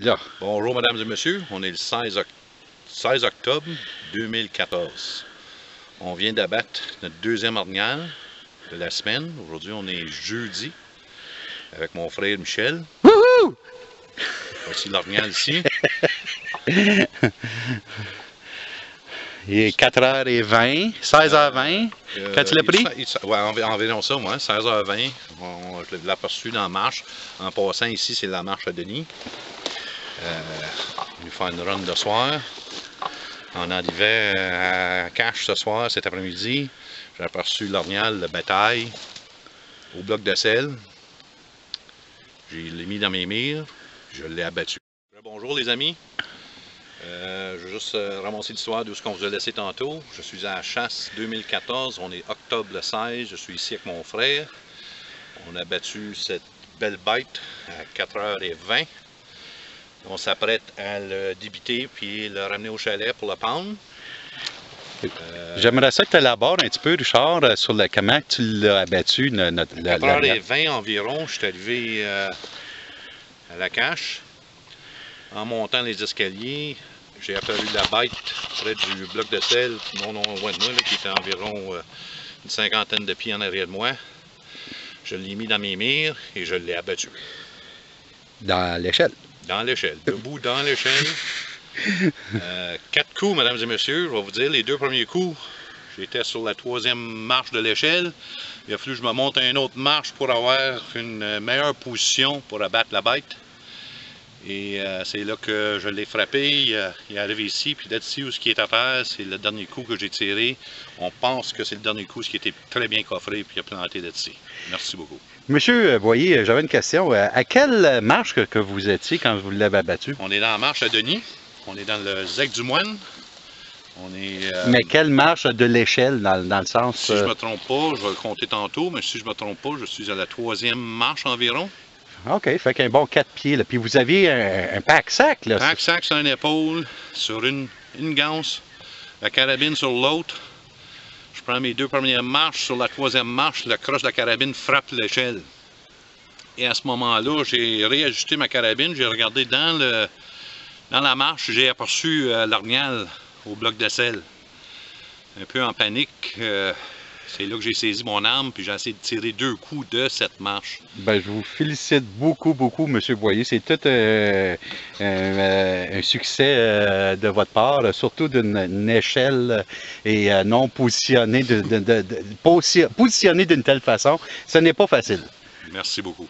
Là. Bonjour mesdames et messieurs, on est le 16 octobre 2014. On vient d'abattre notre deuxième orignal de la semaine. Aujourd'hui on est jeudi avec mon frère Michel. Wouhou! Voici l'orignal ici. Il est 4h20, 16h20. Quand tu l'as pris? Oui, environ ça, moi, 16h20. Je l'ai aperçu dans la marche. En passant ici, c'est la marche à Denis. On va faire une run de soir. On arrivait à Cache ce soir, cet après-midi. J'ai aperçu l'orignal de bataille au bloc de sel. Je l'ai mis dans mes mires. Je l'ai abattu. Bonjour les amis. Je vais juste ramasser l'histoire de ce qu'on vous a laissé tantôt. Je suis à la chasse 2014. On est octobre le 16. Je suis ici avec mon frère. On a battu cette belle bête à 4h20. On s'apprête à le débiter puis le ramener au chalet pour le pendre. J'aimerais ça que tu élabores un petit peu, Richard, sur comment tu l'as abattu. 4h20 environ, je suis arrivé à la cache. En montant les escaliers, j'ai aperçu la bête près du bloc de sel, non loin de moi, là, qui était environ une cinquantaine de pieds en arrière de moi. Je l'ai mis dans mes mires et je l'ai abattu. Dans l'échelle? Dans l'échelle, debout dans l'échelle. 4 coups, mesdames et messieurs, je vais vous dire, les 2 premiers coups, j'étais sur la 3e marche de l'échelle. Il a fallu que je me monte à une autre marche pour avoir une meilleure position pour abattre la bête. Et c'est là que je l'ai frappé, il est arrivé ici, puis là-dessus, où ce qui est à terre, c'est le dernier coup que j'ai tiré. On pense que c'est le dernier coup, ce qui était très bien coffré, puis il a planté là-dessus. Merci beaucoup. Monsieur Boyer, j'avais une question. À quelle marche que vous étiez quand vous l'avez abattu? On est dans la marche à Denis, on est dans le Zec du Moine. On est, mais quelle marche de l'échelle, dans le sens... Si je ne me trompe pas, je vais le compter tantôt, mais si je ne me trompe pas, je suis à la 3e marche environ. OK, fait qu'un bon 4 pieds. Là. Puis vous aviez un pack-sac, là. Pack-sac sur une épaule, sur une ganse, la carabine sur l'autre. Je prends mes 2 premières marches. Sur la 3e marche, le croche de la carabine frappe l'échelle. Et à ce moment-là, j'ai réajusté ma carabine. J'ai regardé dans la marche, j'ai aperçu l'orignal au bloc de sel. Un peu en panique. C'est là que j'ai saisi mon arme, puis j'ai essayé de tirer 2 coups de cette marche. Ben, je vous félicite beaucoup, beaucoup, M. Boyer. C'est tout un succès de votre part, surtout d'une échelle et non positionnée positionnée d'une telle façon. Ce n'est pas facile. Merci beaucoup.